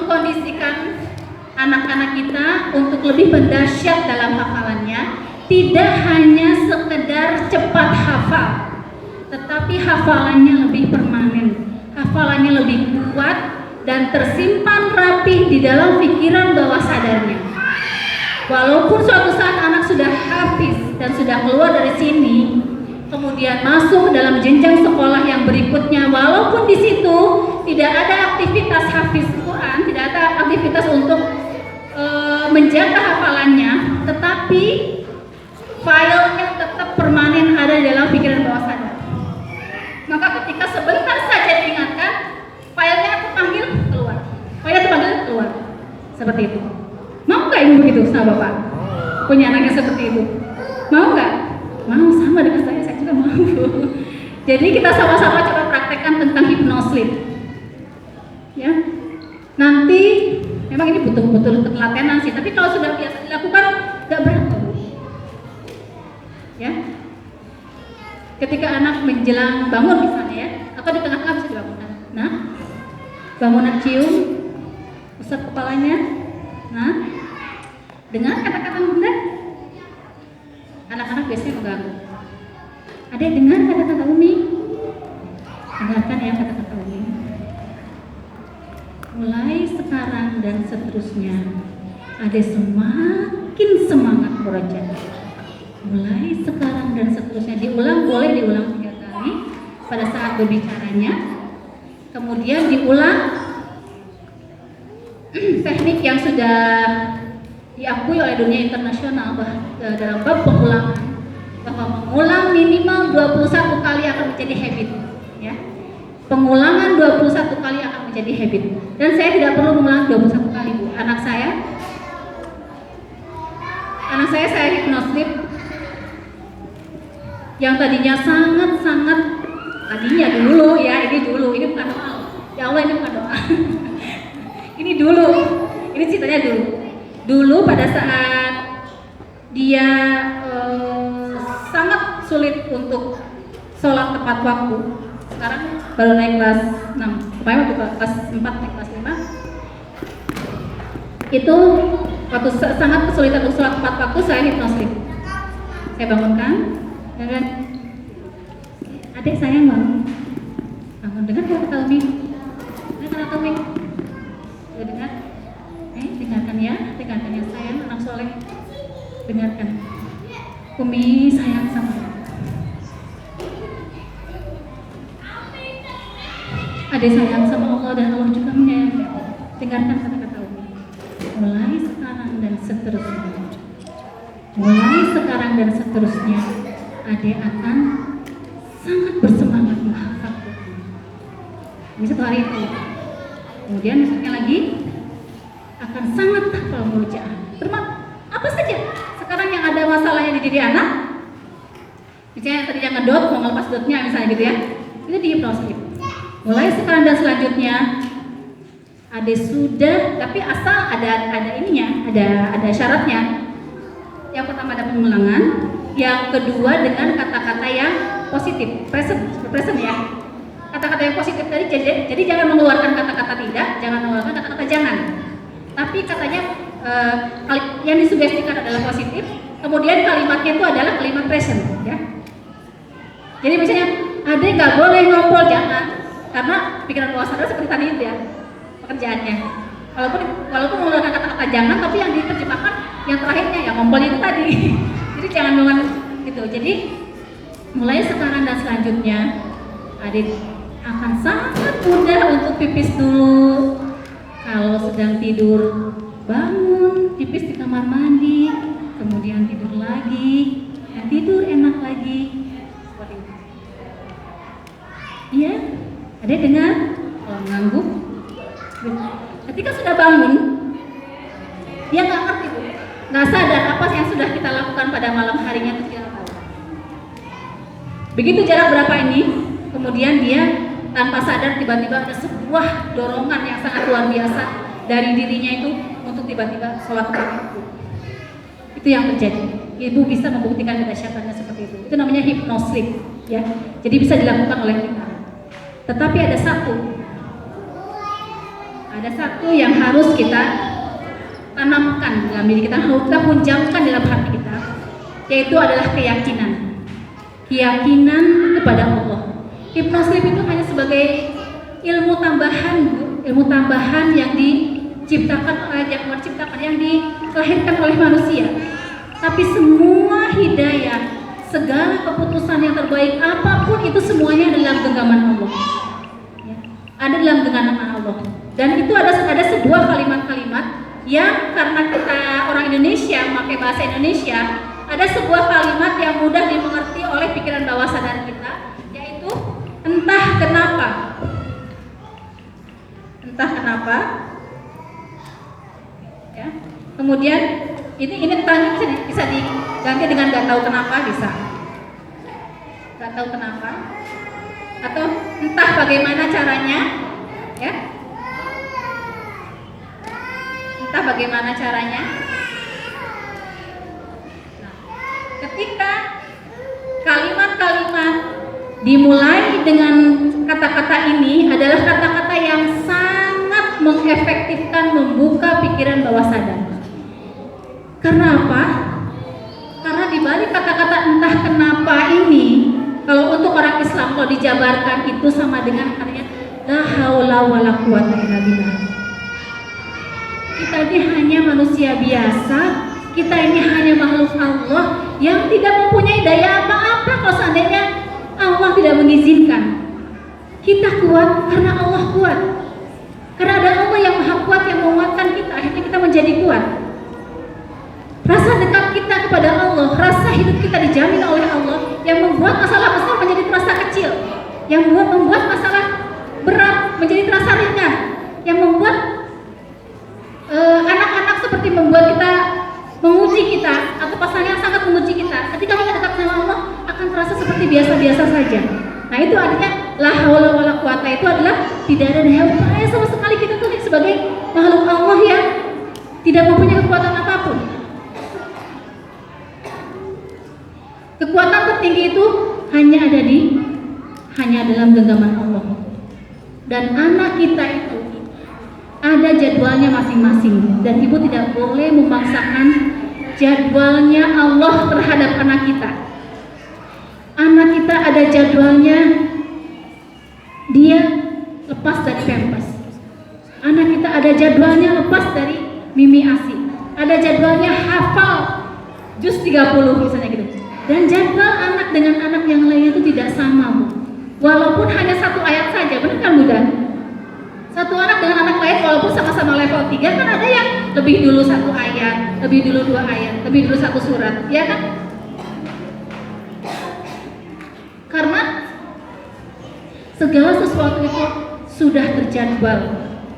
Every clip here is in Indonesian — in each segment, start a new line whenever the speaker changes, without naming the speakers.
mengkondisikan anak-anak kita untuk lebih mendahsyat dalam hafalannya, tidak hanya sekedar cepat hafal, tetapi hafalannya lebih permanen, hafalannya lebih kuat dan tersimpan rapi di dalam pikiran bawah sadarnya. Walaupun suatu saat anak sudah hafiz dan sudah keluar dari sini, kemudian masuk dalam jenjang sekolah yang berikutnya, walaupun di situ tidak ada aktivitas hafiz Quran, tidak ada aktivitas untuk menjaga hafalannya, tetapi filenya tetap permanen ada di dalam pikiran bawah sadar. Maka ketika sebentar saja diingatkan, filenya terpanggil keluar, filenya terpanggil keluar, seperti itu. Mau nggak ibu begitu sama bapak? Punya anak yang seperti itu? Mau nggak? Mau, sama dengan saya juga mau. Jadi kita sama-sama coba praktekkan tentang hypnosleep. Ya, nanti memang ini butuh ketelatenan sih, tapi kalau sudah biasa dilakukan nggak berat kok. Ya, ketika anak menjelang bangun misalnya ya, atau di tengah-tengah bisa dibangunkan. Nah, bangunan cium, usap kepalanya. Nah, dengan kata-kata bunda, anak-anak biasanya mengganggu. Adek dengar kata-kata Umi? Dengarkan ya kata-kata Umi. Mulai sekarang dan seterusnya, Adek semakin semangat belajar. Mulai sekarang dan seterusnya, diulang, boleh diulang 3 kali pada saat berbicaranya. Kemudian diulang teknik yang sudah diakui oleh dunia internasional dalam bab pengulangan, bahwa mengulang minimal 21 kali akan menjadi habit, ya. Pengulangan 21 kali akan menjadi habit. Dan saya tidak perlu mengulang 21 kali, Bu. Anak saya hypnosleep yang tadinya sangat tadinya dulu ya, ini bukan doa. Ya Allah, ini bukan doa. Ini dulu, ini ceritanya dulu pada saat dia sangat sulit untuk sholat tepat waktu. Sekarang baru naik kelas 6, kemarin waktu kelas 4 naik kelas 5. Itu waktu sangat kesulitan untuk sholat tepat waktu, saya hypnosleep. Saya bangunkan, dan adik sayang bangun, dengar kata Umi, dengar kata Umi. Dengar, dengarkan ya sayang, anak soleh, dengarkan. Umi sayang sama Adik sayang sama Allah dan Allah juga menyayangi. Dengarkan kata-kata Umi. Mulai sekarang dan seterusnya, Adik akan sangat bersemangat menghafal Quran. Ini satu hari itu. Kemudian besoknya lagi akan sangat hafal murojaah. Apa saja sekarang yang ada masalahnya di diri anak, misalnya tadi yang ngedot mau ngelepas dotnya misalnya gitu ya, itu di hypnosleep. Mulai sekarang dan selanjutnya, Ade sudah, tapi asal ada ininya, ada syaratnya. Yang pertama ada pengulangan, yang kedua dengan kata-kata yang positif, present ya. Kata-kata yang positif tadi, jadi jangan mengeluarkan kata-kata tidak, jangan mengeluarkan kata-kata jangan. Tapi katanya yang disugestikan adalah positif, kemudian kalimatnya itu adalah kalimat present, ya. Jadi misalnya, Ade nggak boleh ngompol, jangan, karena pikiran bawah sadar seperti tadi itu ya, pekerjaannya. Walaupun mengeluarkan kata-kata jangan, tapi yang diterjemahkan yang terakhirnya ya ngompolnya itu tadi. Jadi jangan dengan gitu. Jadi mulai sekarang dan selanjutnya, Ade akan sangat mudah untuk pipis dulu. Kalau sedang tidur, bangun, pipis di kamar mandi, kemudian tidur lagi, dan tidur enak lagi. Seperti itu. Iya, ada dengar? Kalau mengangguk, ketika sudah bangun, dia nggak ngerti, Bu. Nggak sadar apa yang sudah kita lakukan pada malam harinya itu dia tahu. Begitu jarak berapa ini, kemudian dia tanpa sadar tiba-tiba ada sebuah dorongan yang sangat luar biasa dari dirinya itu untuk tiba-tiba sholat waktu. Itu yang terjadi. Ibu bisa membuktikan kedahsyatannya seperti itu. Itu namanya hypnosleep, ya. Jadi bisa dilakukan oleh kita. Tetapi ada ada satu yang harus kita tanamkan dalam diri kita, harus kita punjamkan dalam hati kita, yaitu adalah keyakinan kepada Allah. Hipnosleep itu hanya sebagai ilmu tambahan yang diciptakan yang dilahirkan oleh manusia. Tapi semua hidayah, segala keputusan yang terbaik apapun itu semuanya dalam genggaman Allah. Ya, ada dalam genggaman Allah. Dan itu ada sebuah kalimat-kalimat yang karena kita orang Indonesia memakai bahasa Indonesia, ada sebuah kalimat yang mudah dimengerti oleh pikiran bawah sadar kita, yaitu entah kenapa. Ya. Kemudian ini tanya bisa diganti dengan nggak tahu kenapa, bisa. Nggak tahu kenapa, atau entah bagaimana caranya, ya. Entah bagaimana caranya. Nah, ketika kalimat-kalimat dimulai dengan kata-kata ini adalah kata-kata yang sangat mengefektifkan membuka pikiran bawah sadar. Karena apa? Karena di balik kata-kata entah kenapa ini, kalau untuk orang Islam kalau dijabarkan itu sama dengan artinya la haula wala quwata illa billah. Kita ini hanya manusia biasa, kita ini hanya makhluk Allah yang tidak mempunyai daya apa-apa kalau seandainya Allah tidak mengizinkan. Kita kuat karena Allah kuat. Karena ada Allah yang maha kuat yang menguatkan kita, akhirnya kita menjadi kuat. Rasa dekat kita kepada Allah, rasa hidup kita dijamin oleh Allah, yang membuat masalah besar menjadi terasa kecil, yang membuat masalah berat menjadi terasa ringan, yang membuat anak-anak seperti membuat kita menguji kita, atau pasangan yang sangat menguji kita. Ketika kita dekat sama Allah akan terasa seperti biasa-biasa saja. Nah itu artinya la haula wala quwata, itu adalah tidak ada daya upaya sama sekali kita tuh sebagai makhluk Allah yang tidak mempunyai kekuatan apapun. Kekuatan tertinggi itu hanya dalam genggaman Allah. Dan anak kita itu ada jadwalnya masing-masing, dan ibu tidak boleh memaksakan jadwalnya Allah terhadap anak kita. Anak kita ada jadwalnya dia lepas dari pampers. Anak kita ada jadwalnya lepas dari Mimi ASI. Ada jadwalnya hafal juz 30 misalnya gitu. Dan jadwal anak dengan anak yang lainnya itu tidak sama, Bu. Walaupun hanya satu ayat saja, benar kan, Bunda? Satu anak dengan anak lain walaupun sama-sama level 3 kan ada yang lebih dulu satu ayat, lebih dulu 2 ayat, lebih dulu satu surat, ya kan? Karena segala sesuatu itu sudah terjadwal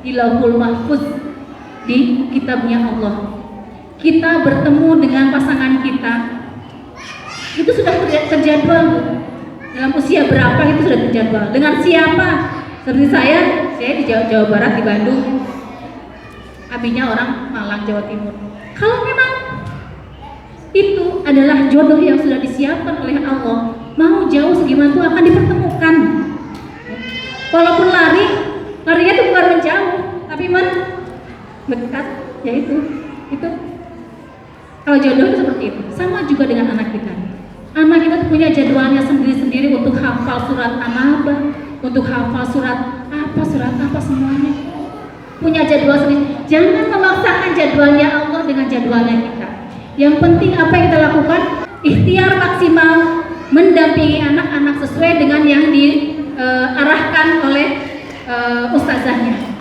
di Lauhul Mahfuz, di kitabnya Allah. Kita bertemu dengan pasangan kita itu sudah terjadwal. Dalam usia berapa itu sudah terjadwal. Dengan siapa? Seperti saya di Jawa Barat, di Bandung. Abinya orang Malang, Jawa Timur. Kalau memang itu adalah jodoh yang sudah disiapkan oleh Allah, mau jauh segimana itu akan dipertemukan. Walaupun larinya itu bukan menjauh, tapi mendekat, yaitu itu. Kalau jodoh itu seperti itu. Sama juga dengan anak kita. Anak kita punya jadwalnya sendiri-sendiri untuk hafal surat An-Naba, untuk hafal surat apa semuanya. Punya jadwal sendiri. Jangan memaksakan jadwalnya Allah dengan jadwalnya kita. Yang penting apa yang kita lakukan, ikhtiar maksimal mendampingi anak-anak sesuai dengan yang diarahkan oleh ustazahnya.